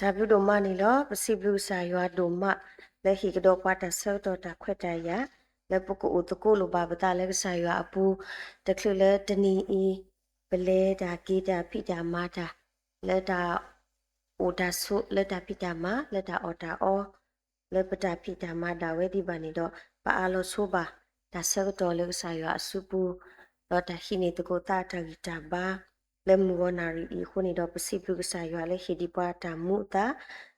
ဒါဘလူဒိုမနီလောပစီဘလူစာရွာဒိုမလေဟီကဒိုပွားတဆောတော့တာခွက်တရလေပကူတကိုလိုပါပတာလေစာရွာအပူတခလလေတနီအီပလဲတာဂီတာဖိတာမာတာလက်တာအိုတာဆုလက်တာဖိတာမာလက်တာအော်တာအောလက်ပတာဖိတာမာဒါဝဲဒီပါနေတော့ပါအလိုဆိုပါဒါဆောတော့လေစာရွာအစုပူတော့တာခိနေတကိုတာတာဂီတာဘာလေမူဝနာရီခုနေတော့ပစီပလူစာရွာလေဟီဒီပွားတာမူတာ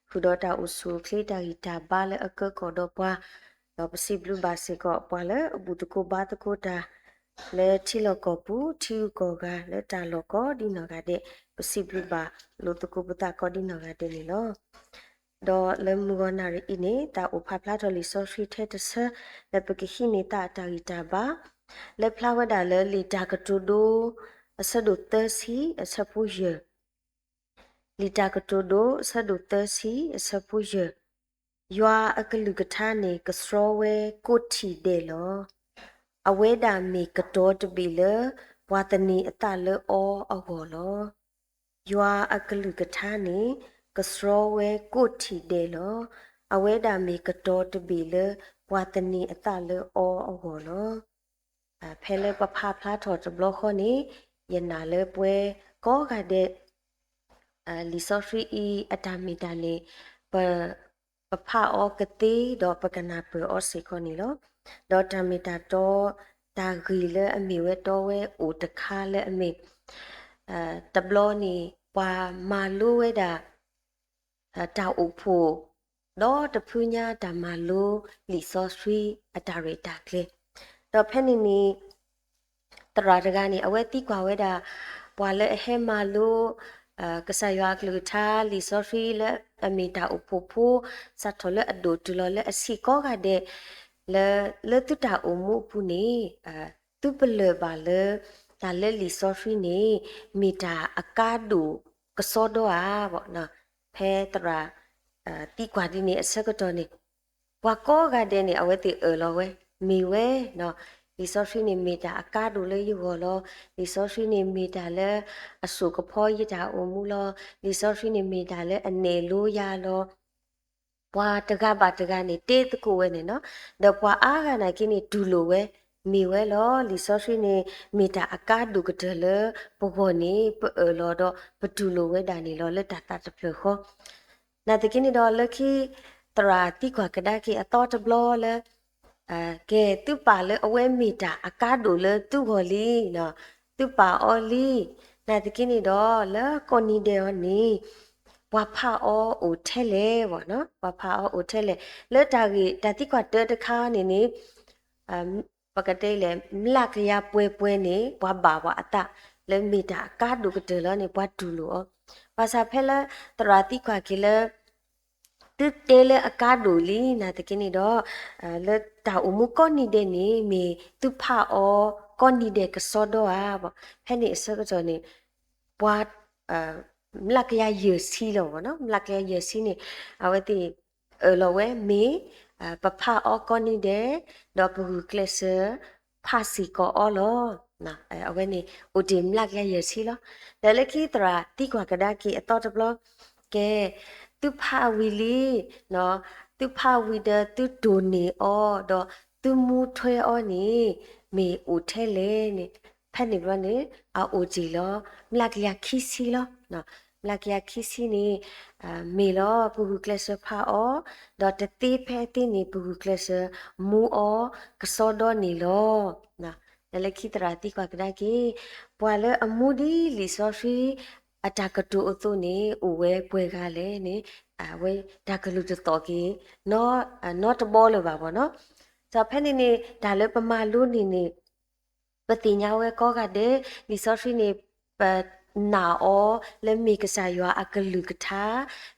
ခုတော့တာအဆူခလီတာဂီတာဘာလေအကကောတော့ပွားတော့ပစီပလူဘာစေကောပွားလေအဘူတကိုဘာတကိုတာလေချီလောကောပူချီကောကလေတာလောကောဒီနော်ကတဲ့ပစီပလူဘာလို့တကိုပတာကောဒီနော်ကတဲ့လေလောတော့လေမူဝနာရီနေတာဥဖဖလာတော်လီဆိုဖီထဲတဆလေပကခိနေတာတာဂီတာဘာလေဖလာဝဒါလေလီတာကတူဒိုအဆဒုတစီအဆပူရလီတာကတိုဒိုဆဒုတစီအဆပူရယွာအကလူကထာနေကစရောဝဲကိုတီဒေလောအဝဲဒါမီကတော်တပီလဘွာတနီအတလောအောအဟောလောယွာအကလူကထာနေကစရောဝဲကိုတီဒေလောအဝဲဒါမီကတော်တပီလဘွာတနီအတလောအောအဟောလောဖဲလေပဖဖလာထော်တဘလခေါနေယနာလေပွဲကောကတဲ့လီဆိုဖရီအတာမီတာနေပဖအောကတိတော့ပကနာပအောစီခေါနီလောတော့တမီတာတော့တာဂီလေအမီဝဲတော့ဝဲအိုတခါလေအမီတဘလောနီပွာမာလိုဝဲတာတာအိုဖိုတော့တဖူညာတမာလိုလီဆိုဖရီအတာရီတာကလေတော့ဖဲနီနီတရာတကနေအဝဲတိကွာဝဲတာပွာလေဟဲမာလိုကဆာရွာကလူထားလီဆိုဖီလေအမီတာဥပိုပိုစတ်ထလအဒိုတူလလေအစီကောကတဲ့လေတူတာအမှုပူနေတူပလပါလေဒါလေလီဆိုဖီနေမီတာအကားဒူကစောတော့ပေါ့နော်ဖဲတရာတီကွာဒီနေအစကတော့နေဘွာကောကတဲ့နေအဝဲတီလောဝဲမီဝဲနော်ဒီဆိုဖီနေမီတာအကားဒူလေယူဟောလောဒီဆိုဖီနေမီတာလေအဆုကဖောရတာအမှုလောဒီဆိုဖီနေမီတာလေအနေလို့ရလောဘွာတကပါတကနေတေးတကူဝဲနေနော်တော့ဘွာအားကနာကိနေဒူလိုဝဲမီဝဲလောလီဆိုဖီနေမီတာအကားဒူကတလေပဘောနေပလောတော့ပဒူလိုဝဲဒါနေလောလက်တာတပလခောနာတကိနေတော့လက်ခိတရာတိကွာကဒါကိအတော်တဘလောလေကဲသူပါလေအဝဲမီတာအကားဒိုလေသူဟောလီနော်သူပါအော်လီနာတကိနေတော့လေကိုနီဒေောနီဝါဖာအောအိုထဲလေပေါ့နော်ဝါဖာအောအိုထဲလေလက်တာကြီးတတိကွာတခါနေနေပကတိလေမလကရပွဲနေဘွာဘာဘွာအတလေမီတာအကားဒိုကတလနေဘွာဒူလို့ဘာသာဖဲလေတရာတိကွာကလေတူတဲလေအကားဒိုလီနာတကိနေတော့လက်တာအမှုကောနီတဲ့နေမီသူဖာအောကောနီတဲ့ကစောတော့ပေါ့ဖဲနေအစကတော့နေဘွာမလကရရစီလောနော်မလကရရစီနေအဝတိလောဝဲမီပဖာအောကောနီတဲ့တော့ဘူကလဆာဖာစီကောအောလောနာအဝဲနေဦးဒီမလကရရစီလောဒါလခိတရာတိကွာကဒါကီအတော်တဘလကဲသူဖာဝီလီနော်သူဖာဝီဒသူဒိုနေအောတော့သူမူထွဲအောနေမေဦးထဲလေနေဖက်နေဘနေအိုဂျီလောမလကရခီစီလောနော်မလကရခီစီနေမေလောဘူကလဆဖာအောတော့တတိဖဲတိနေဘူကလဆမူအောကစောတော့နေလောနော်လလခိတရာတိကွာကဒါကေပွာလအမှုဒီလီဆိုဖီအတာကတူအတုနေဥဝဲပွဲကလည်းနေဝဲဒါကလူတော်ကြီးနော်တဘောလို့ပါဗောနော်ဆိုဖက်နေနေဒါလည်းပမာလူနေပတိညာဝဲကောကတဲ့လီဆိုဖီနေပနာအောလေမီကစားရွာအကလူကထာ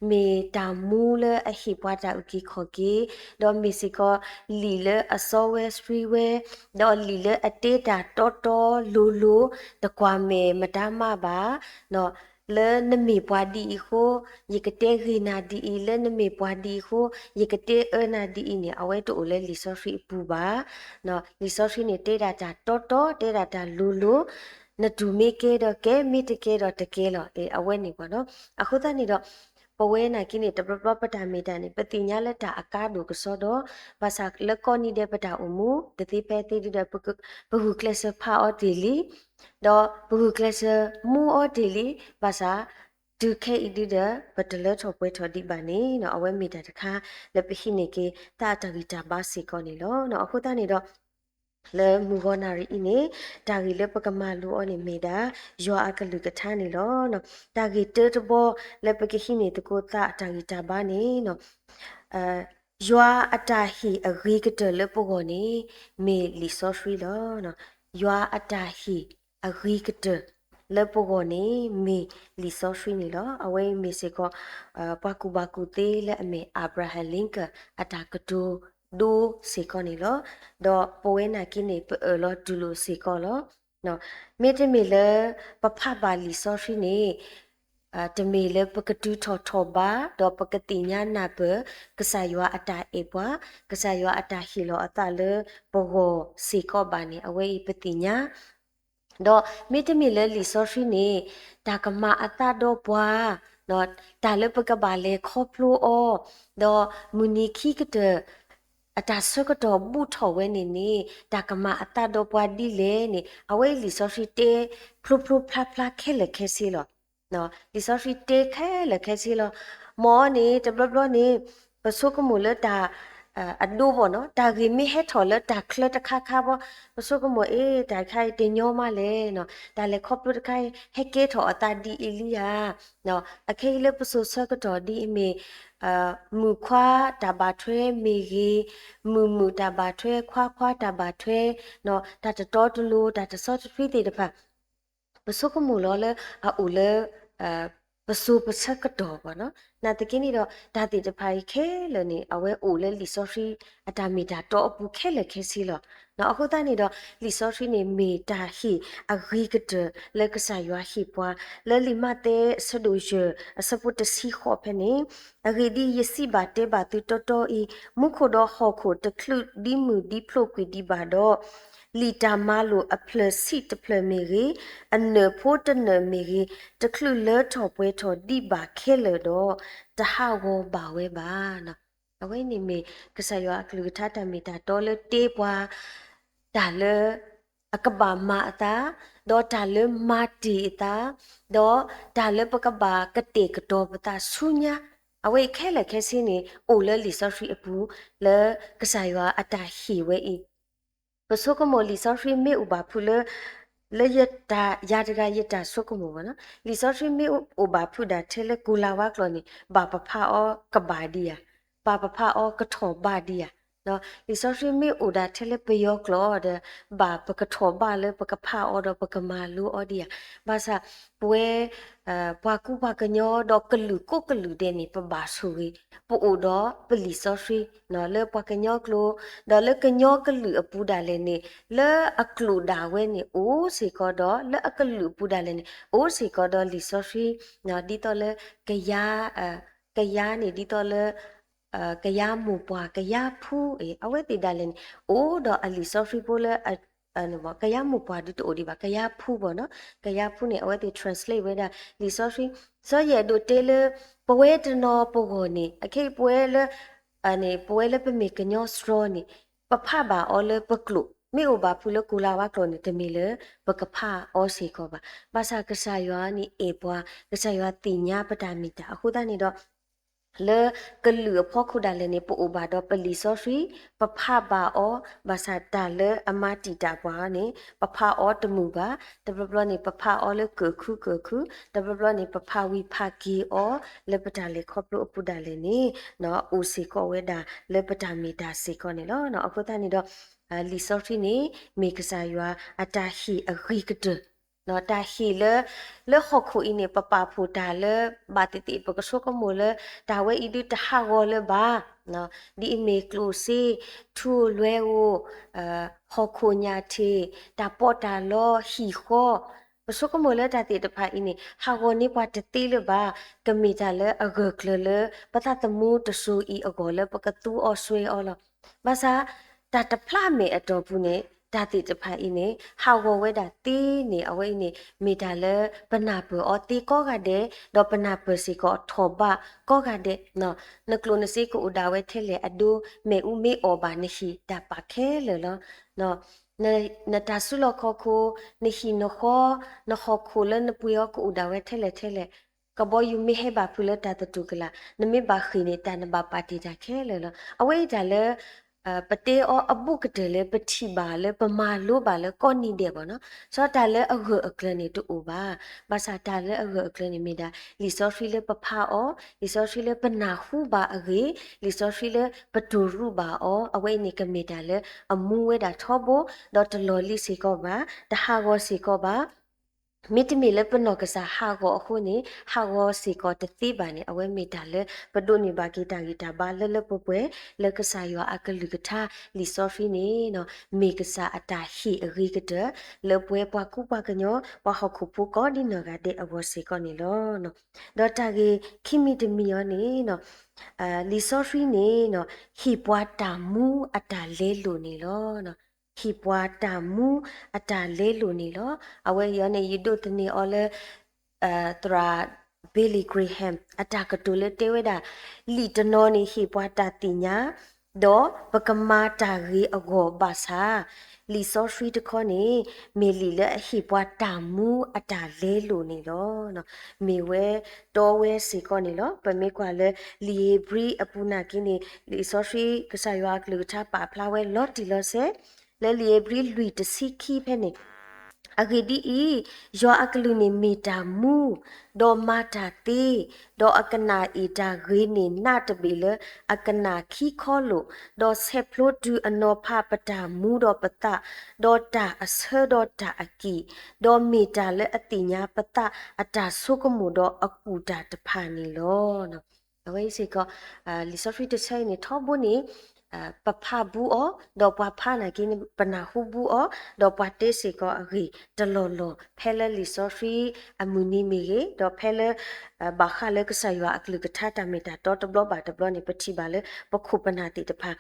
မေတာမူလအဟိပွားတာဥကိခောကေဒေါ်မီစီကောလီလအစောဝဲစပရီဝဲဒေါ်လီလအတေတာတော်လိုတကွာမေမတမပါနော်လေနမီပွားဒီခိုယကတဲ့ခိနာဒီလေနမီပွားဒီခိုယကတဲ့အနာဒီနေအဝဲတူလေလီဆိုဖီပူပါနော်လီဆိုဖီနေတေတာတော်တေတာလိုနဒူမီကေတော့ကဲမီတကေတော့တကေလောအဝဲနေပေါ့နော်အခုတည်းနေတော့ ဝဲနာကိနေတပပပတာမီတာနေပတိညာလက်တာအကားဒုကစောတော့ဘာသာလက်ကောနီတဲ့ပတာအမှုတတိပဲတိတဲ့ပဟုကလစဖာအော်တီလီတော့ဘဟုကလစမူအော်တီလီဘာသာဒုခဲဣဒီဒပတလထောပွဲထော်ဒီပါနေနော်အဝဲမီတာတခါလက်ပဟိနေကေတာတဂီတာဘာစီကောနေလောနော်အခုတနေတော့လေမူဂနာရီအင်းနေတာဂီလေပကမာလူအော်နေမီတာယောအကလူကထာနေလောနော်တာဂီတေတဘောလေပကဟိနေတကိုတာတာဂီတာဘာနေနော်ယောအတာဟီအဂီကတလေပဂောနေမေလီဆိုဖရီလောနော်ယောအတာဟီအဂီကတလေပဂောနေမေလီဆိုဖရီနေလောအဝဲမေစေကောပကူဘကူတေလေအမေအာဗရာဟမ်လင်ကအတာကတူဒူစေကောနေလောတော့ပိုဝဲနာကိနေပလောဒူလိုစေကောလောနော်မေတမီလေပဖပါလီဆိုဖရီနေတမီလေပကတူထောထောဘာတော့ပကတိညာနာပကဆာယောအတာအေပွားကဆာယောအတာဟီလောအတာလေဘောဂောစေကောဘာနေအဝဲပတိညာတော့မိတမီလေလီဆိုဖရီနေတာကမအတာတော့ပွားတော့တာလေပကဘာလေခေါပလိုအောတော့မူနီခိကတဲ့အတာဆကတော့ဘူးထော်ဝဲနေတာကမအတာတော့ပွားဒီလေနေအဝဲလီဆိုဖရီတေဖလူဖလူဖလာဖလာခဲလေခဲစီလောနော်ဒီဆိုဖီတေခဲလခဲစီလောမောနေတဘလဘလနေပစုကမူလတာအဒိုဘောနော်တာဂီမီဟက်ထော်လတာခလတခါခါဘောပစုကမူအေးတာခိုင်တင်ညောမလဲနော်တာလေခေါပလုတခိုင်ဟက်ကေထော်အတာဒီအီလီယာနော်အခေလပစုဆကတော်ဒီအမေမူခွာတဘာထွဲမေကြီးမူတဘာထွဲခွာတဘာထွဲနော်တာတတော်တလူတာတဆော့ဖီတေတဖာပစုကမူလောလေအူလေပစုပစကတော်ပါနော်နာတကင်းနေတော့ဒါတိတဖိုင်ခဲလနေအဝဲအိုလေလီဆိုဖရီအတာမီတာတော့အပူခဲလေခဲစီလောနော်အခုတနေတော့လီဆိုဖရီနေမီတာဟီအဂီကတလက်ကဆာယွာဟီပွာလဲလီမတဲ့ဆဒူဂျအစပုတစီခေါဖနေအဂီဒီယစီဘာတေဘာတူတော်တော်ဤမုခိုတော့ဟောခိုတခလုဒီမူဒီဖလိုကွီဒီဘာတော့လီတာမာလိုအဖလစီတဖလမီရီအနဖို့တနမီရီတခလူလဲထော်ပွဲထော်ဒီဘာခဲလတော့တဟာဝဘာဝဲပါနော်အဝဲနေမီကဆယောအကလူထတမီတာတော်လတေးပွားဒါလအကဘာမာတာဒေါ်ဒါလမာတီတာဒေါ်ဒါလပကဘာကတေကတော်ပတာဆုညာအဝဲခဲလခဲစင်းနေအိုလဲလီဆော့ဖရီအပူလဲကဆယောအတာဟီဝဲဤပစုကမောလီဆော့ဖရီမေဥဘာဖူလေယတာယာတကယတာဆုကမောနော်လီဆော့ဖရီမေဥဘာဖူဒါထဲလေကူလာဝကလောနီဘာပဖာအောကဘာဒီယာဘာပဖာအောကထောဘာဒီယာနော်လီဆော့ဖရီမေဥဒါထဲလေပယောကလောဒဘာပကထောဘာလေပကဖာအောဒပကမာလူအောဒီယာဘာသာပွဲဘွာကူဘကညောဒကလူကိုကလူတဲ့နေပဘာဆူရီပူအောပလီဆော့ဖရီနော်လေဘွာကညောကလိုဒေါ်လေကညောကလူအပူဒါလေနေလေအကလူဒါဝဲနေအိုးစီကောတော့လေအကလူပူဒါလေနေအိုးစီကောတော့လီဆော့ဖရီနော်ဒီတော့လေကယာနေဒီတော့လေကယာမူပွားကယာဖူအဝဲတိဒါလေနေအိုးတော့အလီဆော့ဖရီပိုလေနော်ကယာမူပွားဒီတိုဒီပါကယာဖူပေါ့နော်ကယာဖူနေအဝဲတိ translate ဝဲတာလီဆော့ဖရီဆိုရဒိုတေလေပဝဲတနော်ပဂိုနေအခေပွဲလေအနေပွဲလေပမေကညောစရောနေပဖဘာအော်လေပကလုမေအိုဘာဖူလကူလာဝကလောနေတမီလေပကဖာအောစီခောပါဘာသာကဆာယောနီအေပွားကဆာယောတိညာပတာမီတာအခုတနေတော့လေကလူဖောခုဒါလည်းနေပိုဘာတော့ပလီဆော့ဖရီပဖဘာအောဘာသာတာလေအမတီတာပွားနေပဖအောတမှုပါတဘဘလနေပဖအောလေကခုတဘဘလနေပဖဝီဖာကီအောလေပတာလေခေါပလို့အပူဒါလည်းနေနော်အိုစီကောဝဲတာလေပတာမီတာစီကောနေလို့နော်အခုတနေတော့လီဆော့ဖရီနေမေကစားရွာအတာဟီအဂီကတနော်တာဟီလေခခုအင်းနေပပဖူတာလေဘာတိတိပကဆုကမူလေတာဝဲဤဒီတဟာဝလေဘာနော်ဒီအမေကလိုစီထူလွဲကိုခခုညာတီတာပေါ်တာလောဟီခောပစုကမလေတာတိတဖာအင်းနေဟာဝနေပွားတတိလေဘာကမီတာလေအဂကလေပတတမှုတဆူဤအကောလေပကတူအောဆွေအောလောဘာသာတာတဖလာမေအတော်ဘူးနေ ဒါတိတဖာအင်းနေဟာဝဝဲတာတီးနေအဝဲနေမိတာလေပနာပအောတီကောကတဲ့တော့ပနာပစီကောထောဘကောကတဲ့နော်နကလုနစီကိုဥဒါဝဲထဲလေအဒူမေဥမေအောဘာနေရှိတာပါခဲလေနော်နတာဆုလခခိုနေရှိနခောခိုလနပွေကိုဥဒါဝဲထဲလေကဘောယူမေဟဘာဖူလတာတူကလာနမေဘာခိနေတာနဘာပါတီတာခဲလေအဝဲဒါလေပတေအောအပုကတလေပတိပါလေပမာလို့ပါလေကောနီတဲ့ပေါ့နော်စောတာလေအဂအကလနေတူပါဘာသာတာလေအဂအကလနေမိတာလီစောဖီလေပဖာအောလီစောဖီလေပနာဟုပါအဂေလီစောဖီလေပတူရုပါအောအဝဲနေကမိတာလေအမူဝဲတာထောဖို့ဒေါ်တလော်လီစီကောပါတဟာကောစီကောပါမိတမီလပနောကစားဟာကိုအခုနေဟာကိုစီကိုတသိပါနေအဝဲမိတာလေပဒုန်ဘာဂီတာဘာလပပွဲလကစားယောအကလူကထာလီဆိုဖီနေနော်မေကစားအတာဟီအဂီကတလပွဲပွားကူပါကညောပဟခုပူကောဒီနဂတဲ့အဝစီကောနေလောနော်ဒေါ်တာဂီခိမီတမီယောနေနော်လီဆိုဖီနေနော်ဟီပွားတာမူအတာလဲလိုနေလောနော်ခိပွားတာမူအတာလဲလိုနေလောအဝဲယောနေယဒုတနေအော်လေတရာဘီလီဂရီဟမ်အတာကတူလေတေဝဒလီတနောနေခိပွားတာတိညာဒေါ်ပကမာတာရီအဂောဘာသာလီဆိုဖီတခေါနေမေလီလေဟိပွားတာမူအတာလဲလိုနေလောနော်မေဝဲတော်ဝဲစီခေါနေလောပမေကွာလေလီဘရီအပူနာကိနေလီဆိုဖီကဆာယွာကလူချပါဖလာဝဲလော့တီလောဆေလဲလီဘရီလူတစီခီဖဲနေအဂီဒီဤယောအကလူနေမီတာမူဒေါ်မာတာတီဒေါ်အကနာဤတာဂေနေနာတပီလအကနာခီခေါ်လို့ဒေါ်ဆက်ဖလို့ဒူအနောဖပတာမူဒေါ်ပတာဒေါ်တာအဆဒေါ်တာအကီဒေါ်မီတာလေအတိညာပတာအတာဆုကမှုဒေါ်အကူတာတဖာနေလောနော်အဝိစီကလီဆိုဖီတဆိုင်နေထောဘူးနေပဖဘူးအောဒေါ်ပဖနာကိနပနာဟုဘူးအောဒေါ်ပတေစီကောအဂီတလောလောဖဲလလီဆိုဖီအမူနီမီရေဒေါ်ဖဲလဘာခလကဆာယွာအကလူကထတာမီတာတော့တဘလဘာတဘလနေပတိပါလေပခုပနာတိတဖာ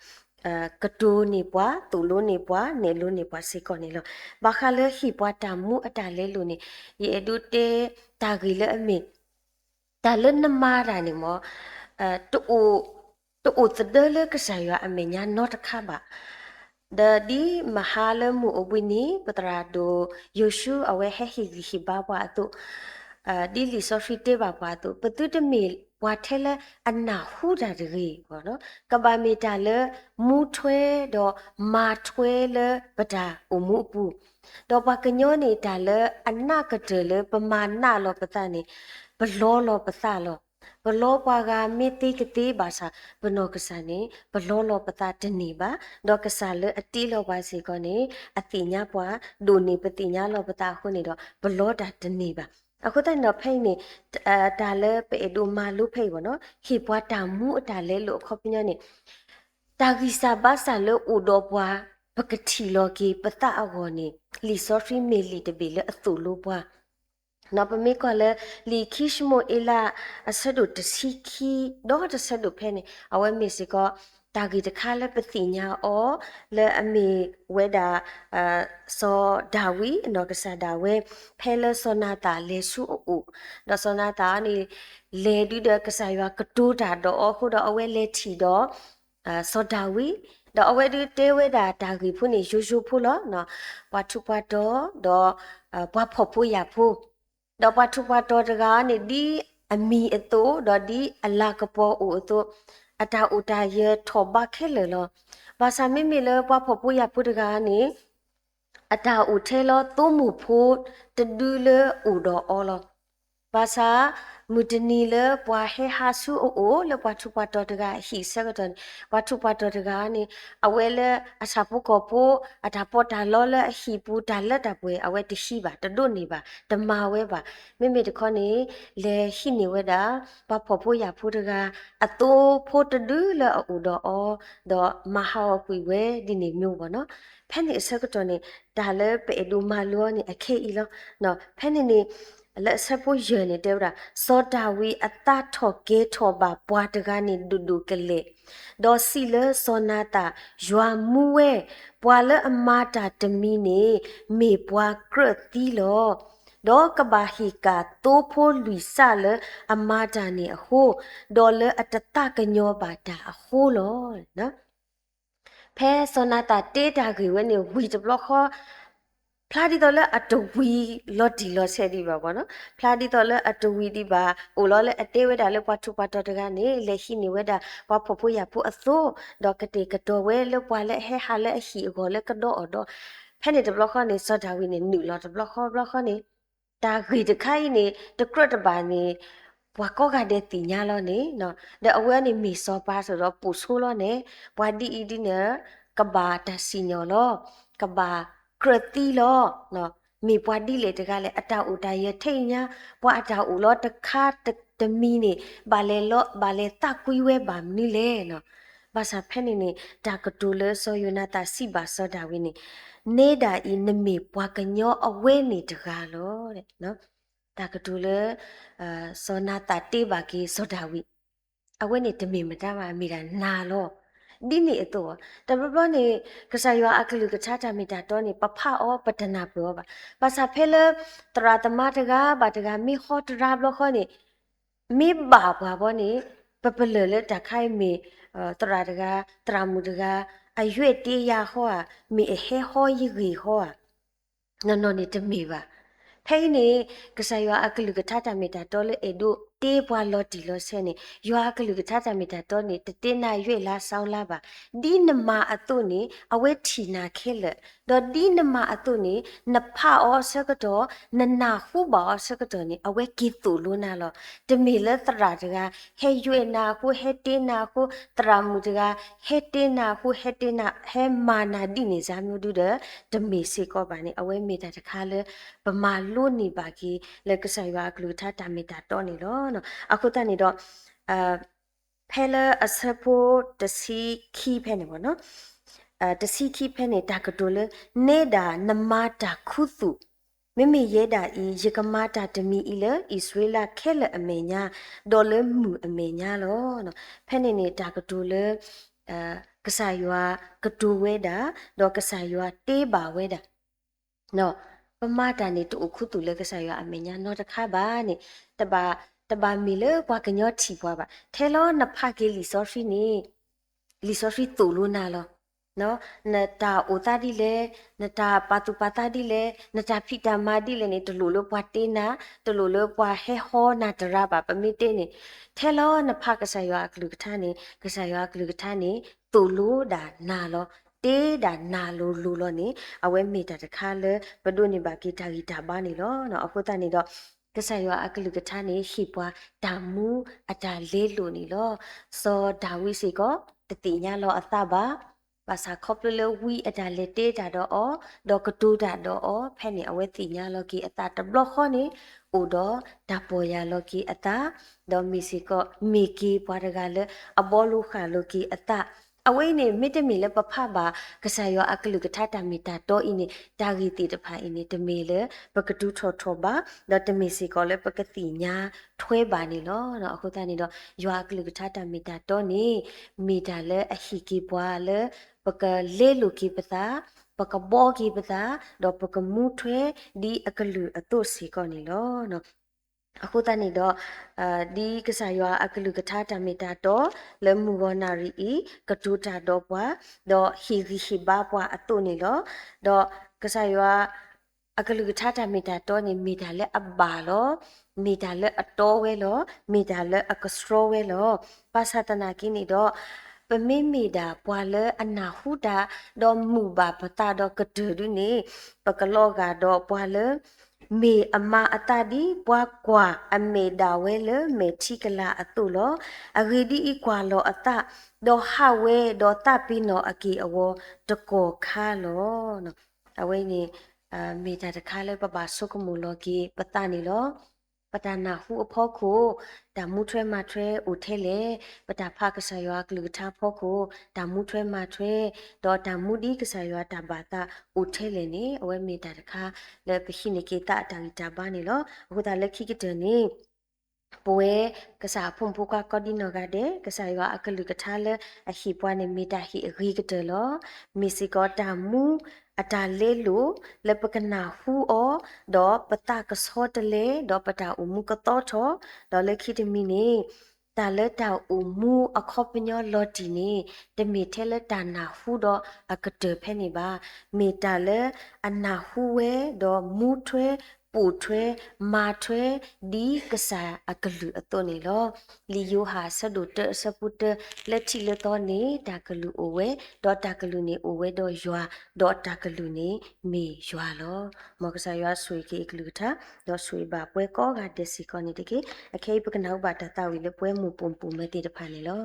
ကတူနေပွားတူလိုနေပွားနေလိုနေပွားစီကောနေလောဘာခလဟိပွားတာမူအတာလဲလိုနေယေဒုတေတာဂီလေအမီတာလနမာရာနေမောတူတဒလကဆာယအမေညာနော့တခါပါဒီမဟာလမှုအဝိနီပတရာဒိုယေရှုအဝဲဟဟီဟီဘာဘာတုဒီလီဆိုဖီတေဘာဘာတုပတုတမီဝါထဲလအနာဟူဒါရီဘောနော်ကဘာမီတာလမူထွဲတော့မာထွဲလပဒါအမှုပူတော့ပကညောနေတာလအနာကတလပမာနာလောပတနေဘလောလောပသလောဘလောပွားကမေတိကတိဘာသာဘနောကစားနေဘလောလောပတာတနေပါဒေါကစားလအတီလောပါစီကောနေအတိညာပွားဒိုနေပတိညာလောပတာခုနေတော့ဘလောတာတနေပါအခုတိုင်တော့ဖိနေဒါလဲပေဒူမာလူဖိဘောနော်ခိပွားတာမှုအတာလဲလို့ခေါ်ပြညနေတာဂီစာဘာစာလို့ဥတော်ပွားပကတိလောကီပတာအဝနေလီဆိုဖီမေလီတဘီလအသူလို့ပွားနော်ပမေကလည်းလီခိရှမိုအလာအဆဒုတစီခီဒေါ်တဆဒုဖဲနေအဝဲမီစီကတာဂီတခါလည်းပတိညာအောလဲအမေဝဲတာစောဒါဝီနော်ကစားဒါဝဲဖဲလစောနာတာလေဆုအူဒေါ်စောနာတာနေလေဒူဒကစားရွာကတူတာတော့အခုတော့အဝဲလေချီတော့စောဒါဝီတော့အဝဲဒီတေဝဲတာတာဂီဖုန်ယူဖုလောနော်ပထုပတော့တော့ဘွားဖို့ဖူရဖူတော့ပထုပတော့တကားနေဒီအမီအတူတော့ဒီအလာကပေါ်ဦးအတူအတာဥတာရထောဘခဲလေလောဘာသာမိမိလေဘွားဖို့ဖူရဖူတကားနေအတာဥထဲလောသုံးမှုဖို့တဒူးလေဥတော်အောလောဘာသာမူတနီလေပွားဟေဟာဆူအိုလေပွားထုပတော်တကဟိစကတန်ပွားထုပတော်တကနေအဝဲလေအစာပုကောပိုအတာပေါ်တာလောလေဟိပူတာလက်တပွဲအဝဲတရှိပါတဒုနေပါတမဝဲပါမိမိတခေါနေလေဟိနေဝဲတာပဖို့ဖို့ရဖို့တကအတိုးဖို့တဒူလေအိုတော်အောတော့မဟာကွေဝဲဒီနေမျိုးပေါ့နော်ဖဲနေစကတော်နေဒါလည်းပေဒူမာလောနေအခေဤလောနော်ဖဲနေ လက်ဆက်ဖို့ရနေတဲ့စောတာဝီအတထော်ကေထော်ပါပွားတကနေဒူဒူကလေးဒေါ်စီလစောနာတာရွာမှုဝဲပွာလအမတာတမီနေမေပွားကရတီလောဒေါ်ကဘာဟီကာတိုးဖိုလူဆာလအမတာနေအဟိုဒေါ်လအတတကညောပါတာအဟိုလောနော်ဖဲစောနာတာတေးတာခွေဝဲနေဝီတဘလခောဖလာဒီတော်လက်အတဝီလော်ဒီလော်ဆဲဒီပါဘောနော်ဖလာဒီတော်လက်အတဝီဒီပါအိုလော်လက်အတေးဝဲတာလက်ပွားထူပါတော်တကနေလက်ရှိနေဝဲတာပွားဖို့ဖို့ရဖို့အစိုးဒေါ်ကတေကတော်ဝဲလက်ပွားလက်ဟဲဟာလက်အဟီအကောလက်ကတော့တော့ဖဲနေတဘလခောနေစောတာဝီနေနူလော်တဘလခောနေတာဂီတခိုင်းနေတကရတပါနေဘွာကောကတဲ့တင်ညာလောနေနော်တဲ့အဝဲနေမီစောပါဆိုတော့ပူဆိုးလောနေဘွာဒီအီဒီနေကဘာတစီညောလောကဘာကရတီလောနော်မိပွားဒီလေတကလည်းအတောက်အတရထိတ်ညာဘွာအတောက်ဦးလောတခါတမီနေဘာလေလောဘာလေတကွီးဝဲပါမနီလေနော်ဘာသာဖဲနေနေတာကတူလဆိုယနာတာစီဘာစောတာဝင်းနေတာဤနမေပွားကညောအဝဲနေတကားလို့တဲ့နော်တာကတူလစောနာတာတေဘာကီစောတာဝီအဝဲနေတမေမတပါမိတာနာလို့ဒီနေအတော့တပပနေကဆာယောအကလူကချာတာမီတာတော့နေပဖအောပတနာပြောပါပါစာဖဲလတရာတမတကဘာတကမိခေါ်တရာဘလခေါ်နေမိဘာဘာဘောနေပပလလတခိုင်မီတရာတကတရာမူတကအရွေတေးရဟောမိအဟဲဟောရီဂီဟောနော်နေတမီပါဖဲနေကဆာယောအကလူကထတာမီတာတော့လေအဒိုတေးပွားလော်တီလော်ဆဲနေရွာကလူကထတာမီတာတော့နေတတင်းနာရွေလာဆောင်းလာပါဒီနမအတုနေအဝဲထီနာခဲလက်တော့ဒီနမအတုနေနဖအောဆကတော့နနာခုပါဆကတော့နေအဝဲကီတူလို့နာလောတမီလက်တရာတကဟဲရွေနာခုဟဲတင်းနာခုတရာမူတကဟဲတင်းနာခုဟဲတင်းနာဟဲမာနာဒီနေစားမျိုးတူတဲ့တမီစေကောပါနေအဝဲမေတာတခါလဲပမာလို့နေပါကြီးလက်ကဆိုင်ရွာကလူထတာမီတာတော့နေလောနော်အခုတနေတော့ဖဲလအစဖို့တစီခီဖဲနေပေါ့နော်တစီခီဖဲနေတာကတိုလနေတာနမတာခုစုမိမိရဲတာဤရကမတာတမီဤလဣစရေလခဲလအမေညာဒေါ်လမူအမေညာလောနော်ဖဲနေနေတာကတိုလကဆာယွာကတူဝဲတာဒေါ်ကဆာယွာတေးပါဝဲတာနော်ပမာတာနေတူခုတူလကဆာယွာအမေညာနော်တခါပါနေတဘာမီလေဘွားကညောတီဘွားပါထဲလောနဖကေလီဆိုဖီနီလီဆိုဖီတူလူနာလောနော်နတာအိုတာဒီလေနတာပါတူပါတာဒီလေနတာဖီတာမာဒီလေနေတလူလိုဘွားတေးနာတလူလိုဘွားဟဲဟောနာတရပါပမီတေးနေထဲလောနဖကဆာယွာကလူကထာနေကဆာယွာကလူကထာနေတူလူဒါနာလောတေးဒါနာလိုလူလောနေအဝဲမီတာတခါလေဘဒုနေပါဂီတာဂီတာပါနေလောနော်အခုတနေတော့ကဆာယောအကလူကထာနေရှိပွားဒါမူအတာလေးလိုနေလောစောဒါဝိစီကောတတိညာလောအသပါပါစာခေါပလလဝီအတာလက်တေးတာတော့အောဒေါကတူတာတော့အောဖဲ့နေအဝဲတိညာလောကီအတာတဘလခောနေအိုတော့ဒါပေါ်ရလောကီအတာဒေါမီစီကောမီကီပွားတကလည်းအဘောလူခါလောကီအတာအဝိနေမိတမီလေပဖပါကဆာယောအကလူကထတာမီတာတော့အင်းနေတာဂီတီတဖိုင်အင်းတမီလေပကတူထောထောပါတော့တမီစီကောလေပကတိညာထွဲပါနေလောတော့အခုတန်းနေတော့ယွာကလူကထတာမီတာတော့နေမီတာလေအဟီကီပွားလေပကလေလူကီပတာပကဘောကီပတာတော့ပကမူထွဲဒီအကလူအတုစီကောနေလောနော်အခုတနေ့တော့ဒီကစားရွာအကလူကထားတမီတာတော့လမူဝနာရီဤကတူတာတော့ပွားတော့ဟီဟီဘာပွားအတုနေလို့တော့ကစားရွာအကလူကထားတမီတာတော့နေမီတာလဲအဘာလို့မီတာလဲအတော်ဝဲလို့မီတာလဲအကစထရောဝဲလို့ပါစတနာကိနေတော့ပမိမိတာပွာလဲအနာဟုတာတော့မူပါပတာတော့ကတူဒူနေပကလောကတော့ပွာလဲမေအမအတဒီပွားကွာအမေဒါဝဲလမေတိကလာအတုလောအဂီဒီအကွာလောအတဒေါ်ဟဝဲဒေါ်တပိနောအကီအဝတကောခါလောနော်အဝဲနေမေတာတခါလဲပပဆုကမူလောကီပတနီလော ပတနာဟုအဖို့ကိုဒါမှုထွဲမထွဲဦးထဲလေပတဖကဆာယောကလူထားဖို့ကိုဒါမှုထွဲမထွဲတော့ဒါမှုဒီကဆာယောတာဘာတာဦးထဲလေနေအဝဲမေတာတခါလေပခိနေကေတာတာလီတာဘာနေလောအခုဒါလက်ခိကတဲ့နေပွဲကစားဖုန်ဖူကကော်ဒီနောကတဲ့ကစားရွာအကလူကထားလဲအဟိပွားနေမိတာဟိအဂီကတဲ့လောမီစီကောတာမူအတာလေလိုလပကနာဟူအောဒေါ်ပတာကစောတလေဒေါ်ပတာဥမူကတော့ထောဒေါ်လက်ခိတမီနေတာလက်တောက်ဥမူအခေါပညောလော်တီနေတမီထဲလက်တာနာဟူတော့အကတဲ့ဖဲနေပါမေတာလဲအနာဟူဝဲဒေါ်မူထွဲပူထွဲမာထွဲဒီကစားအကလူအတော့နေလောလီယိုဟာဆဒုတဆပုတလက်ချီလတော့နေတာကလူအိုဝဲဒေါ်တာကလူနေအိုဝဲတော့ရွာဒေါ်တာကလူနေမေရွာလောမောကစားရွာဆွေကေကလူထားဒေါ်ဆွေပါပွဲကောကဒစီကောနေတကေအခေပကနောက်ပါတတဝီလပွဲမူပုံပူမဲတေတဖာနေလော